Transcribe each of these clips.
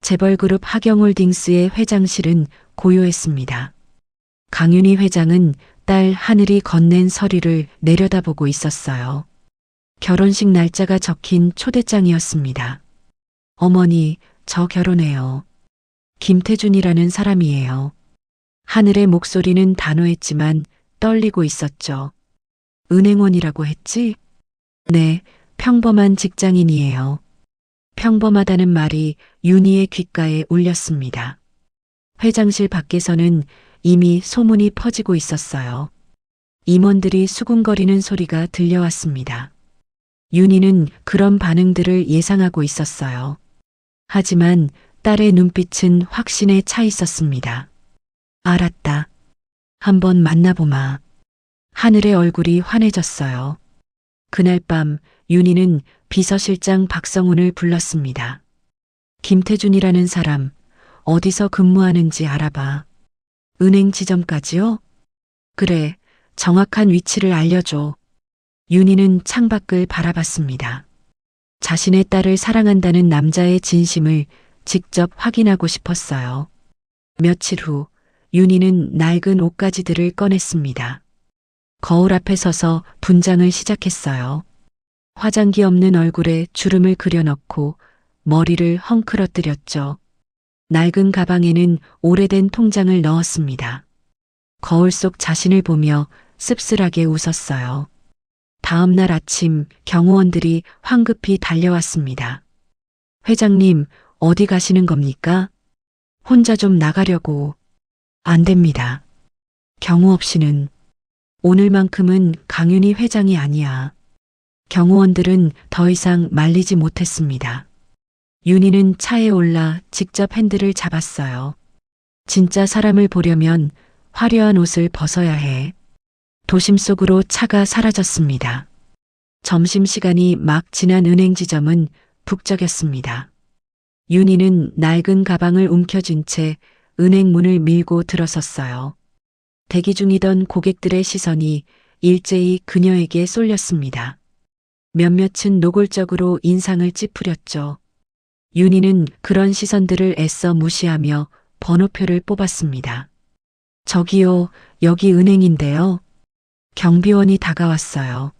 재벌그룹 하경홀딩스의 회장실은 고요했습니다. 강윤희 회장은 딸 하늘이 건넨 서류를 내려다보고 있었어요. 결혼식 날짜가 적힌 초대장이었습니다. 어머니, 저 결혼해요. 김태준이라는 사람이에요. 하늘의 목소리는 단호했지만 떨리고 있었죠. 은행원이라고 했지? 네, 평범한 직장인이에요. 평범하다는 말이 윤희의 귓가에 울렸습니다. 회장실 밖에서는 이미 소문이 퍼지고 있었어요. 임원들이 수군거리는 소리가 들려왔습니다. 윤희는 그런 반응들을 예상하고 있었어요. 하지만 딸의 눈빛은 확신에 차 있었습니다. 알았다. 한번 만나보마. 하늘의 얼굴이 환해졌어요. 그날 밤 윤희는 비서실장 박성훈을 불렀습니다. 김태준이라는 사람 어디서 근무하는지 알아봐. 은행 지점까지요? 그래, 정확한 위치를 알려줘. 윤희는 창밖을 바라봤습니다. 자신의 딸을 사랑한다는 남자의 진심을 직접 확인하고 싶었어요. 며칠 후 윤희는 낡은 옷가지들을 꺼냈습니다. 거울 앞에 서서 분장을 시작했어요. 화장기 없는 얼굴에 주름을 그려넣고 머리를 헝클어뜨렸죠. 낡은 가방에는 오래된 통장을 넣었습니다. 거울 속 자신을 보며 씁쓸하게 웃었어요. 다음 날 아침 경호원들이 황급히 달려왔습니다. 회장님, 어디 가시는 겁니까? 혼자 좀 나가려고. 안 됩니다. 경호 없이는. 오늘만큼은 강윤희 회장이 아니야. 경호원들은 더 이상 말리지 못했습니다. 윤희는 차에 올라 직접 핸들을 잡았어요. 진짜 사람을 보려면 화려한 옷을 벗어야 해. 도심 속으로 차가 사라졌습니다. 점심시간이 막 지난 은행 지점은 북적였습니다. 윤희는 낡은 가방을 움켜쥔 채 은행 문을 밀고 들어섰어요. 대기 중이던 고객들의 시선이 일제히 그녀에게 쏠렸습니다. 몇몇은 노골적으로 인상을 찌푸렸죠. 윤희는 그런 시선들을 애써 무시하며 번호표를 뽑았습니다. 저기요, 여기 은행인데요. 경비원이 다가왔어요.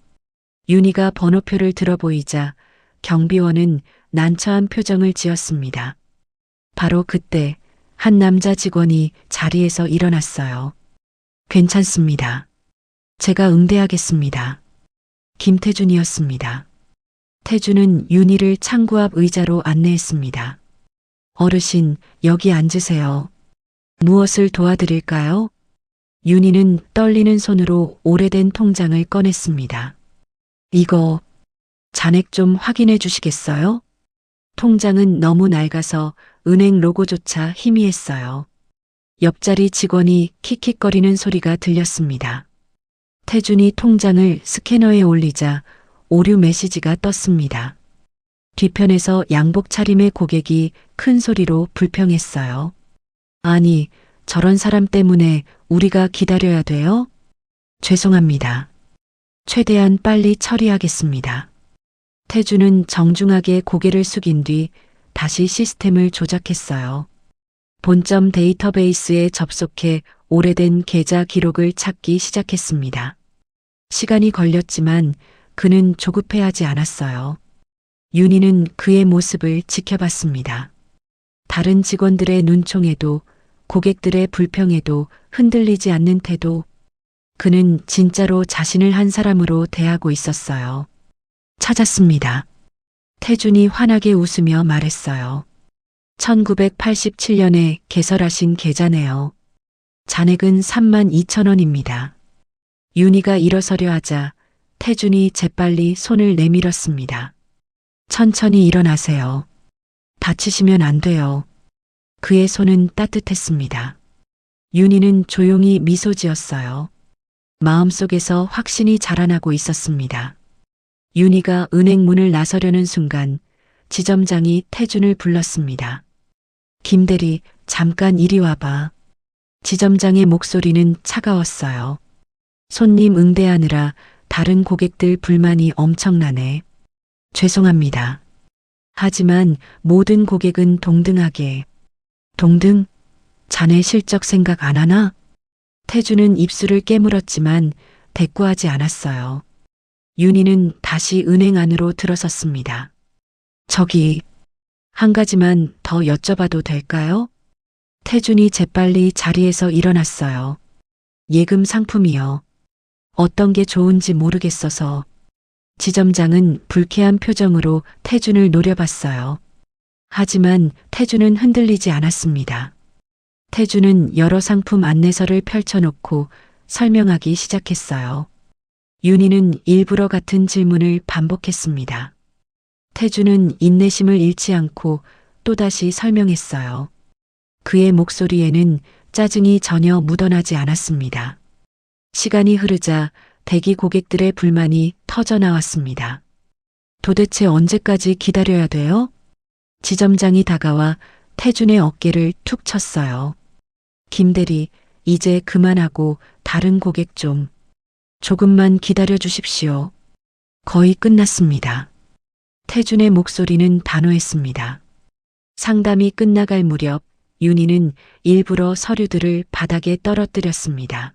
윤희가 번호표를 들어보이자 경비원은 난처한 표정을 지었습니다. 바로 그때 한 남자 직원이 자리에서 일어났어요. 괜찮습니다. 제가 응대하겠습니다. 김태준이었습니다. 태준은 윤희를 창구 앞 의자로 안내했습니다. 어르신, 여기 앉으세요. 무엇을 도와드릴까요? 윤희는 떨리는 손으로 오래된 통장을 꺼냈습니다. 이거 잔액 좀 확인해 주시겠어요? 통장은 너무 낡아서 은행 로고조차 희미했어요. 옆자리 직원이 킥킥거리는 소리가 들렸습니다. 태준이 통장을 스캐너에 올리자 오류 메시지가 떴습니다. 뒤편에서 양복 차림의 고객이 큰 소리로 불평했어요. 아니, 저런 사람 때문에 우리가 기다려야 돼요? 죄송합니다. 최대한 빨리 처리하겠습니다. 태준은 정중하게 고개를 숙인 뒤 다시 시스템을 조작했어요. 본점 데이터베이스에 접속해 오래된 계좌 기록을 찾기 시작했습니다. 시간이 걸렸지만 그는 조급해하지 않았어요. 윤희는 그의 모습을 지켜봤습니다. 다른 직원들의 눈총에도 고객들의 불평에도 흔들리지 않는 태도. 그는 진짜로 자신을 한 사람으로 대하고 있었어요. 찾았습니다. 태준이 환하게 웃으며 말했어요. 1987년에 개설하신 계좌네요. 잔액은 32,000원입니다. 윤희가 일어서려 하자 태준이 재빨리 손을 내밀었습니다. 천천히 일어나세요. 다치시면 안 돼요. 그의 손은 따뜻했습니다. 윤희는 조용히 미소 지었어요. 마음속에서 확신이 자라나고 있었습니다. 윤희가 은행 문을 나서려는 순간 지점장이 태준을 불렀습니다. 김대리, 잠깐 이리 와봐. 지점장의 목소리는 차가웠어요. 손님 응대하느라 다른 고객들 불만이 엄청나네. 죄송합니다. 하지만 모든 고객은 동등하게. 동등? 자네 실적 생각 안 하나? 태주는 입술을 깨물었지만 대꾸하지 않았어요. 윤희는 다시 은행 안으로 들어섰습니다. 저기, 한 가지만 더 여쭤봐도 될까요? 태준이 재빨리 자리에서 일어났어요. 예금 상품이요. 어떤 게 좋은지 모르겠어서. 지점장은 불쾌한 표정으로 태준을 노려봤어요. 하지만 태준은 흔들리지 않았습니다. 태준은 여러 상품 안내서를 펼쳐놓고 설명하기 시작했어요. 윤희는 일부러 같은 질문을 반복했습니다. 태준은 인내심을 잃지 않고 또다시 설명했어요. 그의 목소리에는 짜증이 전혀 묻어나지 않았습니다. 시간이 흐르자 대기 고객들의 불만이 터져나왔습니다. 도대체 언제까지 기다려야 돼요? 지점장이 다가와 태준의 어깨를 툭 쳤어요. 김대리, 이제 그만하고 다른 고객 좀. 조금만 기다려 주십시오. 거의 끝났습니다. 태준의 목소리는 단호했습니다. 상담이 끝나갈 무렵 윤희는 일부러 서류들을 바닥에 떨어뜨렸습니다.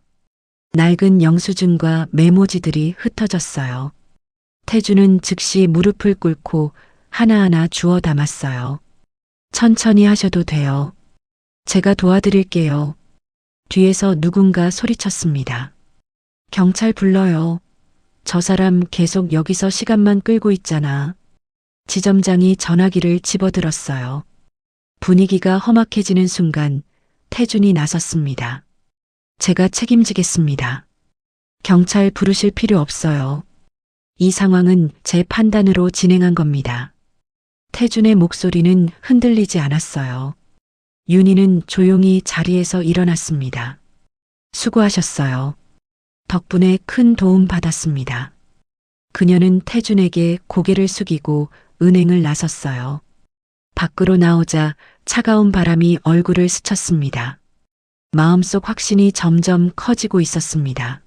낡은 영수증과 메모지들이 흩어졌어요. 태준은 즉시 무릎을 꿇고 하나하나 주워 담았어요. 천천히 하셔도 돼요. 제가 도와드릴게요. 뒤에서 누군가 소리쳤습니다. 경찰 불러요. 저 사람 계속 여기서 시간만 끌고 있잖아. 지점장이 전화기를 집어들었어요. 분위기가 험악해지는 순간 태준이 나섰습니다. 제가 책임지겠습니다. 경찰 부르실 필요 없어요. 이 상황은 제 판단으로 진행한 겁니다. 태준의 목소리는 흔들리지 않았어요. 윤희는 조용히 자리에서 일어났습니다. 수고하셨어요. 덕분에 큰 도움 받았습니다. 그녀는 태준에게 고개를 숙이고 은행을 나섰어요. 밖으로 나오자 차가운 바람이 얼굴을 스쳤습니다. 마음속 확신이 점점 커지고 있었습니다.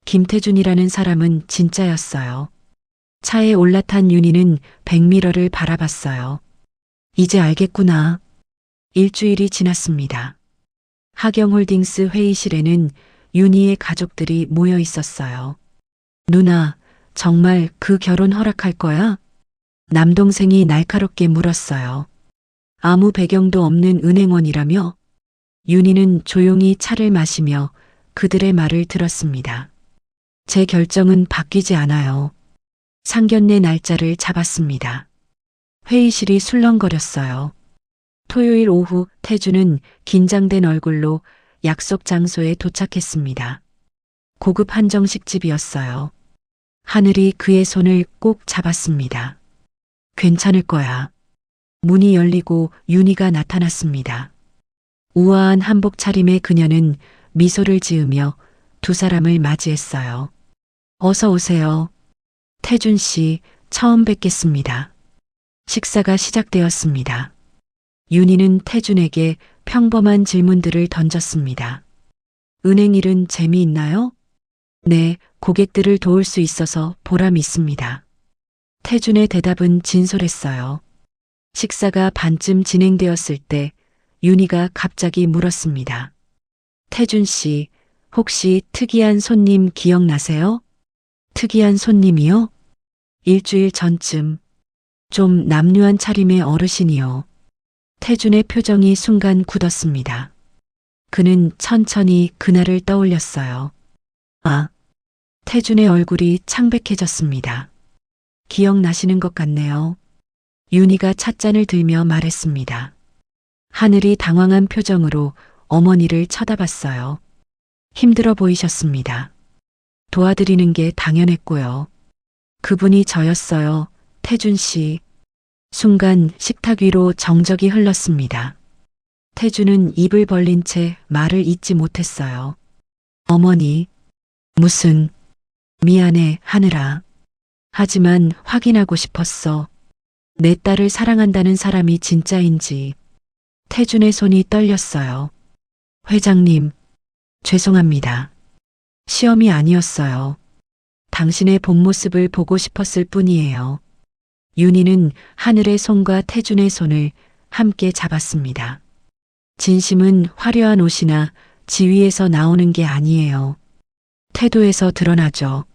김태준이라는 사람은 진짜였어요. 차에 올라탄 윤희는 백미러를 바라봤어요. 이제 알겠구나. 일주일이 지났습니다. 하경홀딩스 회의실에는 윤희의 가족들이 모여 있었어요. 누나, 정말 그 결혼 허락할 거야? 남동생이 날카롭게 물었어요. 아무 배경도 없는 은행원이라며? 윤희는 조용히 차를 마시며 그들의 말을 들었습니다. 제 결정은 바뀌지 않아요. 상견례 날짜를 잡았습니다. 회의실이 술렁거렸어요. 토요일 오후 태준은 긴장된 얼굴로 약속 장소에 도착했습니다. 고급 한정식 집이었어요. 하늘이 그의 손을 꼭 잡았습니다. 괜찮을 거야. 문이 열리고 윤희가 나타났습니다. 우아한 한복 차림의 그녀는 미소를 지으며 두 사람을 맞이했어요. 어서 오세요. 태준 씨, 처음 뵙겠습니다. 식사가 시작되었습니다. 윤희는 태준에게 평범한 질문들을 던졌습니다. 은행 일은 재미있나요? 네, 고객들을 도울 수 있어서 보람 있습니다. 태준의 대답은 진솔했어요. 식사가 반쯤 진행되었을 때 윤희가 갑자기 물었습니다. 태준 씨, 혹시 특이한 손님 기억나세요? 특이한 손님이요? 일주일 전쯤. 좀 남루한 차림의 어르신이요. 태준의 표정이 순간 굳었습니다. 그는 천천히 그날을 떠올렸어요. 아, 태준의 얼굴이 창백해졌습니다. 기억나시는 것 같네요. 윤희가 찻잔을 들며 말했습니다. 하늘이 당황한 표정으로 어머니를 쳐다봤어요. 힘들어 보이셨습니다. 도와드리는 게 당연했고요. 그분이 저였어요. 태준 씨. 순간 식탁 위로 정적이 흘렀습니다. 태준은 입을 벌린 채 말을 잇지 못했어요. 어머니, 무슨, 미안해, 하늘아. 하지만 확인하고 싶었어. 내 딸을 사랑한다는 사람이 진짜인지. 태준의 손이 떨렸어요. 회장님, 죄송합니다. 시험이 아니었어요. 당신의 본 모습을 보고 싶었을 뿐이에요. 윤희는 하늘의 손과 태준의 손을 함께 잡았습니다. 진심은 화려한 옷이나 지위에서 나오는 게 아니에요. 태도에서 드러나죠.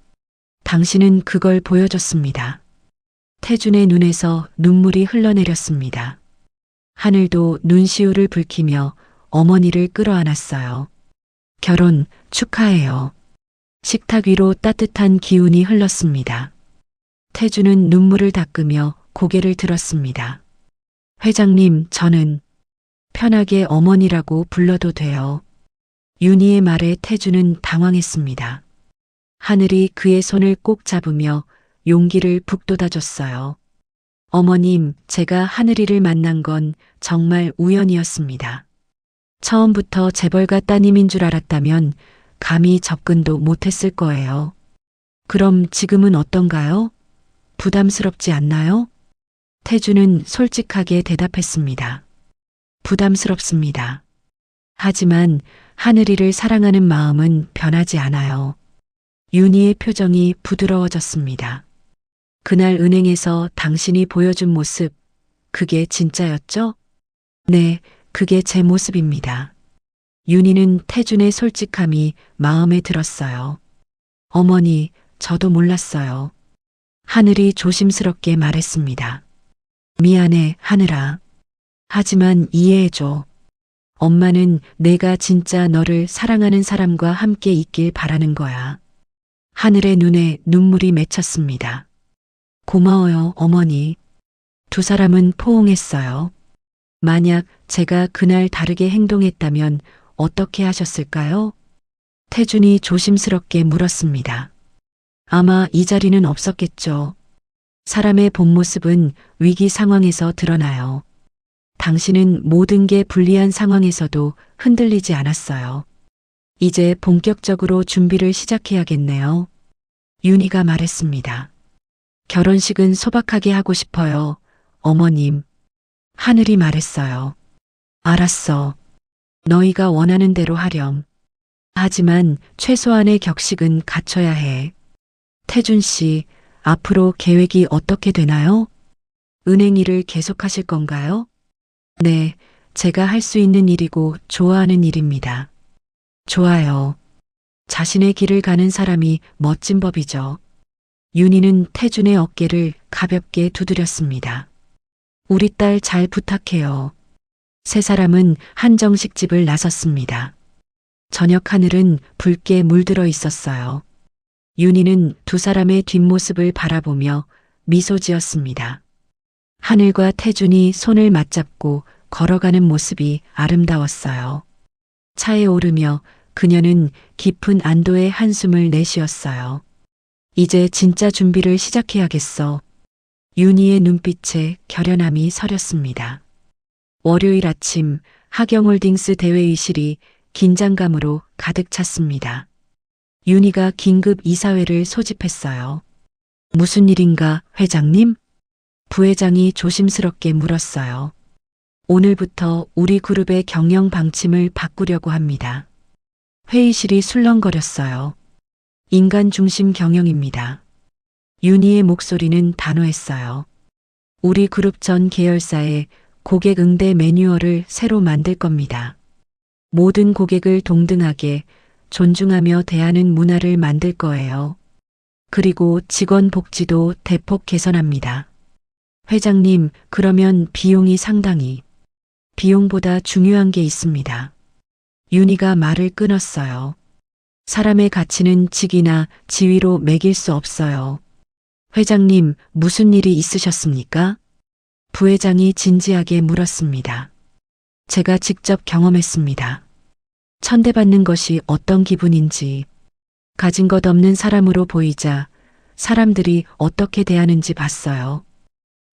당신은 그걸 보여줬습니다. 태준의 눈에서 눈물이 흘러내렸습니다. 하늘도 눈시울을 붉히며 어머니를 끌어안았어요. 결혼 축하해요. 식탁 위로 따뜻한 기운이 흘렀습니다. 태준은 눈물을 닦으며 고개를 들었습니다. 회장님, 저는 편하게 어머니라고 불러도 돼요. 윤희의 말에 태준은 당황했습니다. 하늘이 그의 손을 꼭 잡으며 용기를 북돋아줬어요. 어머님, 제가 하늘이를 만난 건 정말 우연이었습니다. 처음부터 재벌가 따님인 줄 알았다면 감히 접근도 못했을 거예요. 그럼 지금은 어떤가요? 부담스럽지 않나요? 태준은 솔직하게 대답했습니다. 부담스럽습니다. 하지만 하늘이를 사랑하는 마음은 변하지 않아요. 윤희의 표정이 부드러워졌습니다. 그날 은행에서 당신이 보여준 모습, 그게 진짜였죠? 네, 그게 제 모습입니다. 윤희는 태준의 솔직함이 마음에 들었어요. 어머니, 저도 몰랐어요. 하늘이 조심스럽게 말했습니다. 미안해, 하늘아. 하지만 이해해줘. 엄마는 내가 진짜 너를 사랑하는 사람과 함께 있길 바라는 거야. 하늘의 눈에 눈물이 맺혔습니다. 고마워요, 어머니. 두 사람은 포옹했어요. 만약 제가 그날 다르게 행동했다면 어떻게 하셨을까요? 태준이 조심스럽게 물었습니다. 아마 이 자리는 없었겠죠. 사람의 본 모습은 위기 상황에서 드러나요. 당신은 모든 게 불리한 상황에서도 흔들리지 않았어요. 이제 본격적으로 준비를 시작해야겠네요. 윤희가 말했습니다. 결혼식은 소박하게 하고 싶어요, 어머님. 하늘이 말했어요. 알았어. 너희가 원하는 대로 하렴. 하지만 최소한의 격식은 갖춰야 해. 태준 씨, 앞으로 계획이 어떻게 되나요? 은행 일을 계속하실 건가요? 네, 제가 할 수 있는 일이고 좋아하는 일입니다. 좋아요. 자신의 길을 가는 사람이 멋진 법이죠. 윤희는 태준의 어깨를 가볍게 두드렸습니다. 우리 딸 잘 부탁해요. 세 사람은 한정식 집을 나섰습니다. 저녁 하늘은 붉게 물들어 있었어요. 윤희는 두 사람의 뒷모습을 바라보며 미소 지었습니다. 하늘과 태준이 손을 맞잡고 걸어가는 모습이 아름다웠어요. 차에 오르며 그녀는 깊은 안도의 한숨을 내쉬었어요. 이제 진짜 준비를 시작해야겠어. 윤희의 눈빛에 결연함이 서렸습니다. 월요일 아침 하경홀딩스 대회의실이 긴장감으로 가득 찼습니다. 윤희가 긴급 이사회를 소집했어요. 무슨 일인가, 회장님? 부회장이 조심스럽게 물었어요. 오늘부터 우리 그룹의 경영 방침을 바꾸려고 합니다. 회의실이 술렁거렸어요. 인간 중심 경영입니다. 윤희의 목소리는 단호했어요. 우리 그룹 전 계열사에 고객 응대 매뉴얼을 새로 만들 겁니다. 모든 고객을 동등하게 존중하며 대하는 문화를 만들 거예요. 그리고 직원 복지도 대폭 개선합니다. 회장님, 그러면 비용이 상당히. 비용보다 중요한 게 있습니다. 윤희가 말을 끊었어요. 사람의 가치는 직이나 지위로 매길 수 없어요. 회장님, 무슨 일이 있으셨습니까? 부회장이 진지하게 물었습니다. 제가 직접 경험했습니다. 천대받는 것이 어떤 기분인지, 가진 것 없는 사람으로 보이자 사람들이 어떻게 대하는지 봤어요.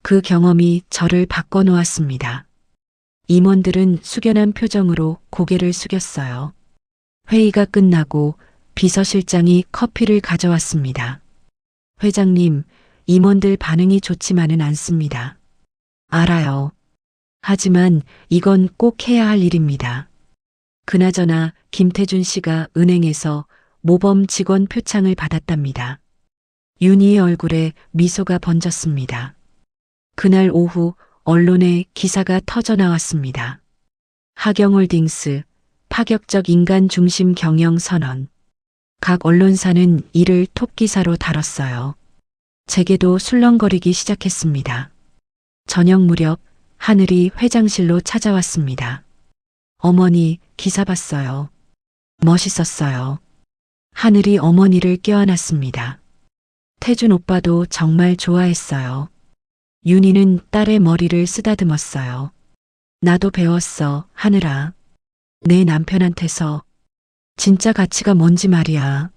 그 경험이 저를 바꿔놓았습니다. 임원들은 숙연한 표정으로 고개를 숙였어요. 회의가 끝나고 비서실장이 커피를 가져왔습니다. 회장님, 임원들 반응이 좋지만은 않습니다. 알아요. 하지만 이건 꼭 해야 할 일입니다. 그나저나 김태준 씨가 은행에서 모범 직원 표창을 받았답니다. 윤희의 얼굴에 미소가 번졌습니다. 그날 오후 언론에 기사가 터져 나왔습니다. 하경홀딩스, 파격적 인간 중심 경영 선언. 각 언론사는 이를 톱기사로 다뤘어요. 제게도 술렁거리기 시작했습니다. 저녁 무렵 하늘이 회장실로 찾아왔습니다. 어머니, 기사 봤어요. 멋있었어요. 하늘이 어머니를 껴안았습니다. 태준 오빠도 정말 좋아했어요. 윤희는 딸의 머리를 쓰다듬었어요. 나도 배웠어, 하늘아. 내 남편한테서. 진짜 가치가 뭔지 말이야.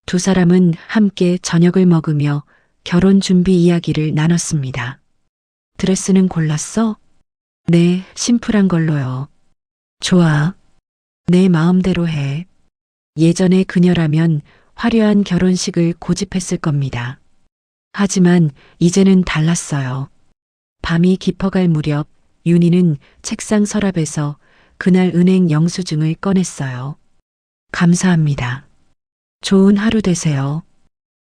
두 사람은 함께 저녁을 먹으며 결혼 준비 이야기를 나눴습니다. 드레스는 골랐어? 네, 심플한 걸로요. 좋아. 내 마음대로 해. 예전에 그녀라면 화려한 결혼식을 고집했을 겁니다. 하지만 이제는 달랐어요. 밤이 깊어갈 무렵 윤희는 책상 서랍에서 그날 은행 영수증을 꺼냈어요. 감사합니다. 좋은 하루 되세요.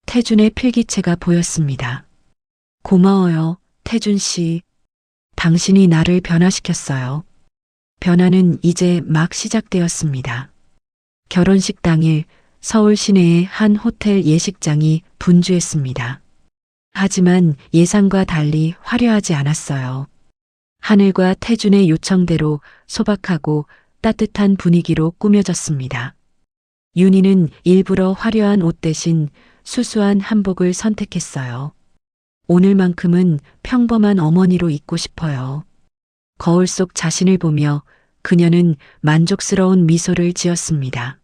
태준의 필기체가 보였습니다. 고마워요, 태준 씨. 당신이 나를 변화시켰어요. 변화는 이제 막 시작되었습니다. 결혼식 당일 서울 시내의 한 호텔 예식장이 분주했습니다. 하지만 예상과 달리 화려하지 않았어요. 하늘과 태준의 요청대로 소박하고 따뜻한 분위기로 꾸며졌습니다. 윤희는 일부러 화려한 옷 대신 수수한 한복을 선택했어요. 오늘만큼은 평범한 어머니로 있고 싶어요. 거울 속 자신을 보며 그녀는 만족스러운 미소를 지었습니다.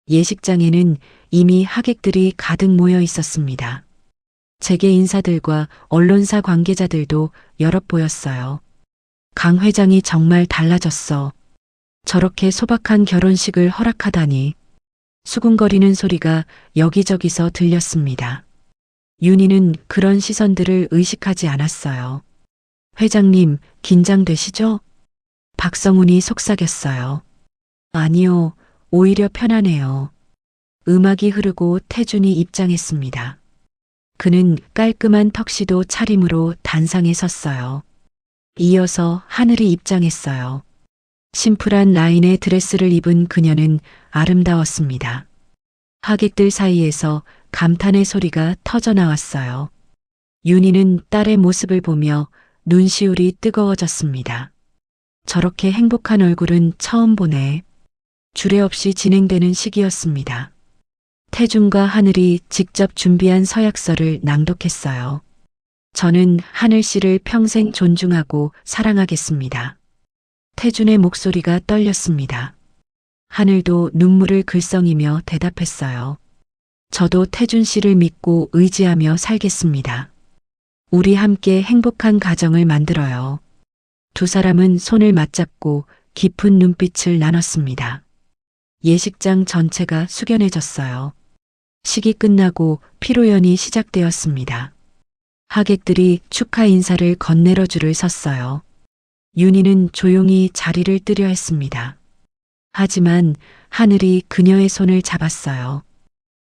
예식장에는 이미 하객들이 가득 모여 있었습니다. 재계 인사들과 언론사 관계자들도 여럿 보였어요. 강 회장이 정말 달라졌어. 저렇게 소박한 결혼식을 허락하다니. 수군거리는 소리가 여기저기서 들렸습니다. 윤희는 그런 시선들을 의식하지 않았어요. 회장님, 긴장되시죠? 박성훈이 속삭였어요. 아니요, 오히려 편하네요. 음악이 흐르고 태준이 입장했습니다. 그는 깔끔한 턱시도 차림으로 단상에 섰어요. 이어서 하늘이 입장했어요. 심플한 라인의 드레스를 입은 그녀는 아름다웠습니다. 하객들 사이에서 감탄의 소리가 터져 나왔어요. 윤희는 딸의 모습을 보며 눈시울이 뜨거워졌습니다. 저렇게 행복한 얼굴은 처음 보네. 주례없이 진행되는 시기였습니다. 태준과 하늘이 직접 준비한 서약서를 낭독했어요. 저는 하늘 씨를 평생 존중하고 사랑하겠습니다. 태준의 목소리가 떨렸습니다. 하늘도 눈물을 글썽이며 대답했어요. 저도 태준 씨를 믿고 의지하며 살겠습니다. 우리 함께 행복한 가정을 만들어요. 두 사람은 손을 맞잡고 깊은 눈빛을 나눴습니다. 예식장 전체가 숙연해졌어요. 식이 끝나고 피로연이 시작되었습니다. 하객들이 축하 인사를 건네러 줄을 섰어요. 윤희는 조용히 자리를 뜨려 했습니다. 하지만 하늘이 그녀의 손을 잡았어요.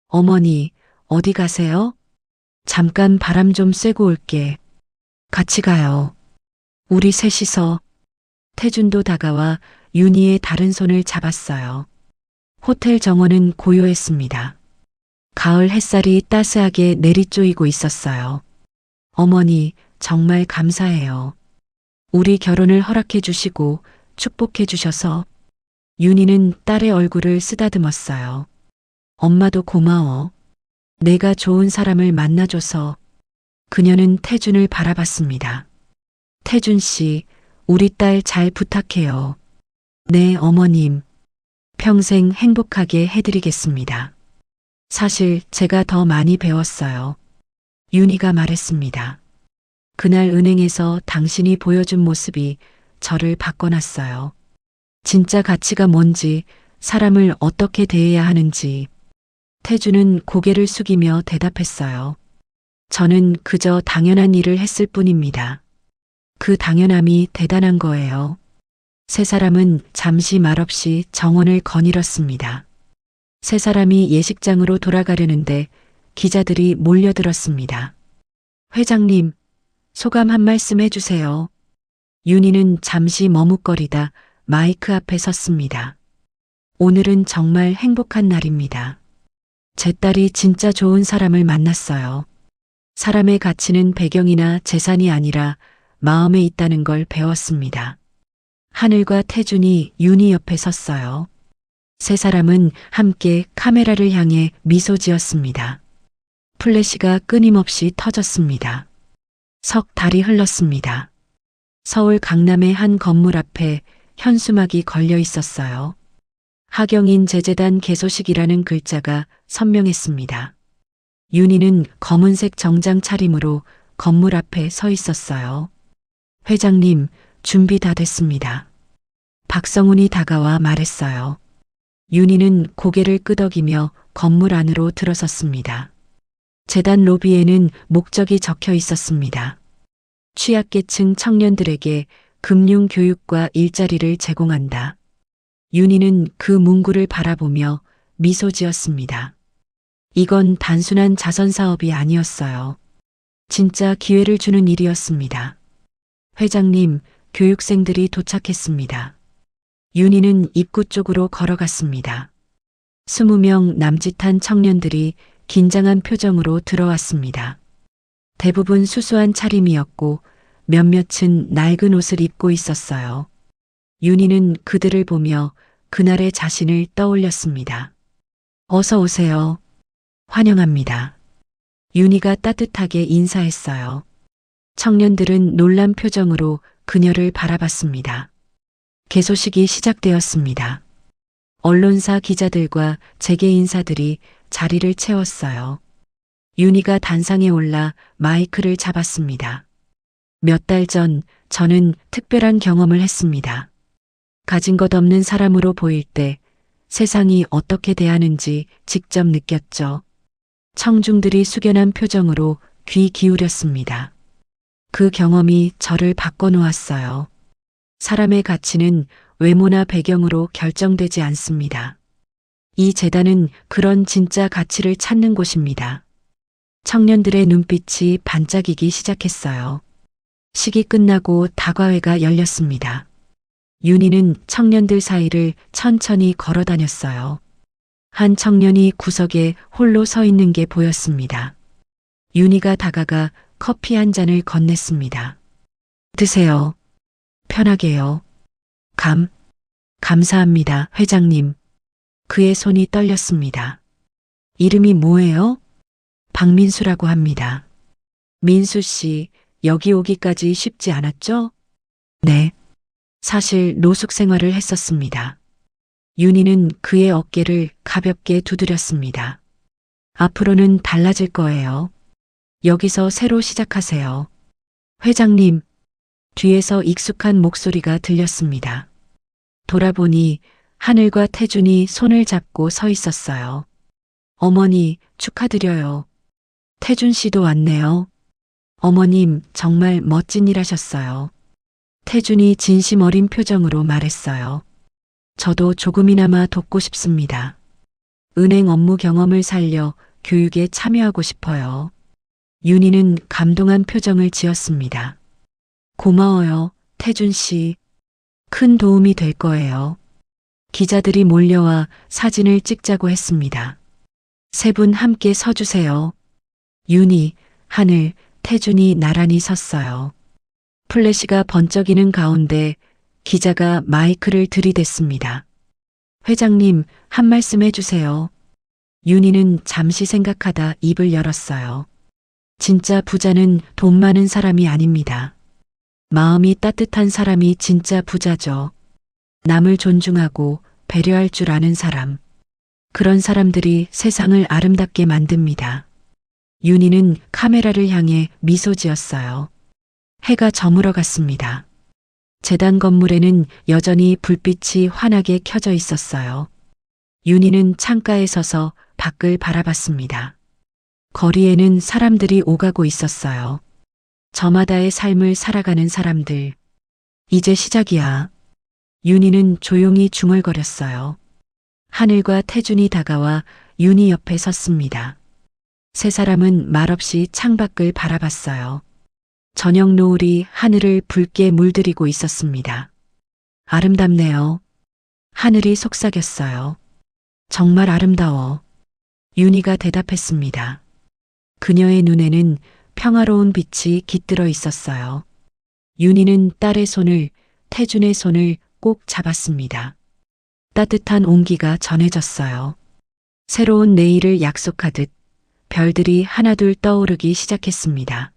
어머니, 어디 가세요? 잠깐 바람 좀 쐬고 올게. 같이 가요. 우리 셋이서. 태준도 다가와 윤희의 다른 손을 잡았어요. 호텔 정원은 고요했습니다. 가을 햇살이 따스하게 내리쪼이고 있었어요. 어머니, 정말 감사해요. 우리 결혼을 허락해 주시고 축복해 주셔서. 윤희는 딸의 얼굴을 쓰다듬었어요. 엄마도 고마워. 내가 좋은 사람을 만나줘서. 그녀는 태준을 바라봤습니다. 태준 씨, 우리 딸 잘 부탁해요. 네, 어머님. 평생 행복하게 해드리겠습니다. 사실 제가 더 많이 배웠어요. 윤희가 말했습니다. 그날 은행에서 당신이 보여준 모습이 저를 바꿔놨어요. 진짜 가치가 뭔지, 사람을 어떻게 대해야 하는지. 태준은 고개를 숙이며 대답했어요. 저는 그저 당연한 일을 했을 뿐입니다. 그 당연함이 대단한 거예요. 세 사람은 잠시 말없이 정원을 거닐었습니다. 세 사람이 예식장으로 돌아가려는데 기자들이 몰려들었습니다. 회장님, 소감 한 말씀 해주세요. 윤희는 잠시 머뭇거리다 마이크 앞에 섰습니다. 오늘은 정말 행복한 날입니다. 제 딸이 진짜 좋은 사람을 만났어요. 사람의 가치는 배경이나 재산이 아니라 마음에 있다는 걸 배웠습니다. 하늘과 태준이 윤희 옆에 섰어요. 세 사람은 함께 카메라를 향해 미소 지었습니다. 플래시가 끊임없이 터졌습니다. 석 달이 흘렀습니다. 서울 강남의 한 건물 앞에 현수막이 걸려 있었어요. 하경인 제재단 개소식이라는 글자가 선명했습니다. 윤희는 검은색 정장 차림으로 건물 앞에 서 있었어요. 회장님, 준비 다 됐습니다. 박성훈이 다가와 말했어요. 윤희는 고개를 끄덕이며 건물 안으로 들어섰습니다. 재단 로비에는 목적이 적혀 있었습니다. 취약계층 청년들에게 금융 교육과 일자리를 제공한다. 윤희는 그 문구를 바라보며 미소 지었습니다. 이건 단순한 자선 사업이 아니었어요. 진짜 기회를 주는 일이었습니다. 회장님, 교육생들이 도착했습니다. 윤희는 입구 쪽으로 걸어갔습니다. 20명 남짓한 청년들이 긴장한 표정으로 들어왔습니다. 대부분 수수한 차림이었고 몇몇은 낡은 옷을 입고 있었어요. 윤희는 그들을 보며 그날의 자신을 떠올렸습니다. 어서 오세요. 환영합니다. 윤희가 따뜻하게 인사했어요. 청년들은 놀란 표정으로 그녀를 바라봤습니다. 개소식이 시작되었습니다. 언론사 기자들과 재계 인사들이 자리를 채웠어요. 윤희가 단상에 올라 마이크를 잡았습니다. 몇 달 전 저는 특별한 경험을 했습니다. 가진 것 없는 사람으로 보일 때 세상이 어떻게 대하는지 직접 느꼈죠. 청중들이 숙연한 표정으로 귀 기울였습니다. 그 경험이 저를 바꿔놓았어요. 사람의 가치는 외모나 배경으로 결정되지 않습니다. 이 재단은 그런 진짜 가치를 찾는 곳입니다. 청년들의 눈빛이 반짝이기 시작했어요. 식이 끝나고 다과회가 열렸습니다. 윤희는 청년들 사이를 천천히 걸어 다녔어요. 한 청년이 구석에 홀로 서 있는 게 보였습니다. 윤희가 다가가 커피 한 잔을 건넸습니다. 드세요. 편하게요. 감사합니다, 회장님. 그의 손이 떨렸습니다. 이름이 뭐예요? 박민수라고 합니다. 민수 씨, 여기 오기까지 쉽지 않았죠? 네. 사실 노숙 생활을 했었습니다. 윤희는 그의 어깨를 가볍게 두드렸습니다. 앞으로는 달라질 거예요. 여기서 새로 시작하세요. 회장님, 뒤에서 익숙한 목소리가 들렸습니다. 돌아보니 하늘과 태준이 손을 잡고 서 있었어요. 어머니, 축하드려요. 태준 씨도 왔네요. 어머님, 정말 멋진 일 하셨어요. 태준이 진심 어린 표정으로 말했어요. 저도 조금이나마 돕고 싶습니다. 은행 업무 경험을 살려 교육에 참여하고 싶어요. 윤희는 감동한 표정을 지었습니다. 고마워요, 태준 씨. 큰 도움이 될 거예요. 기자들이 몰려와 사진을 찍자고 했습니다. 세 분 함께 서주세요. 윤희, 하늘, 태준이 나란히 섰어요. 플래시가 번쩍이는 가운데 기자가 마이크를 들이댔습니다. 회장님, 한 말씀 해주세요. 윤희는 잠시 생각하다 입을 열었어요. 진짜 부자는 돈 많은 사람이 아닙니다. 마음이 따뜻한 사람이 진짜 부자죠. 남을 존중하고 배려할 줄 아는 사람. 그런 사람들이 세상을 아름답게 만듭니다. 윤희는 카메라를 향해 미소 지었어요. 해가 저물어 갔습니다. 재단 건물에는 여전히 불빛이 환하게 켜져 있었어요. 윤희는 창가에 서서 밖을 바라봤습니다. 거리에는 사람들이 오가고 있었어요. 저마다의 삶을 살아가는 사람들. 이제 시작이야. 윤희는 조용히 중얼거렸어요. 하늘과 태준이 다가와 윤희 옆에 섰습니다. 세 사람은 말없이 창밖을 바라봤어요. 저녁 노을이 하늘을 붉게 물들이고 있었습니다. 아름답네요. 하늘이 속삭였어요. 정말 아름다워. 윤희가 대답했습니다. 그녀의 눈에는 평화로운 빛이 깃들어 있었어요. 윤희는 딸의 손을, 태준의 손을 꼭 잡았습니다. 따뜻한 온기가 전해졌어요. 새로운 내일을 약속하듯 별들이 하나둘 떠오르기 시작했습니다.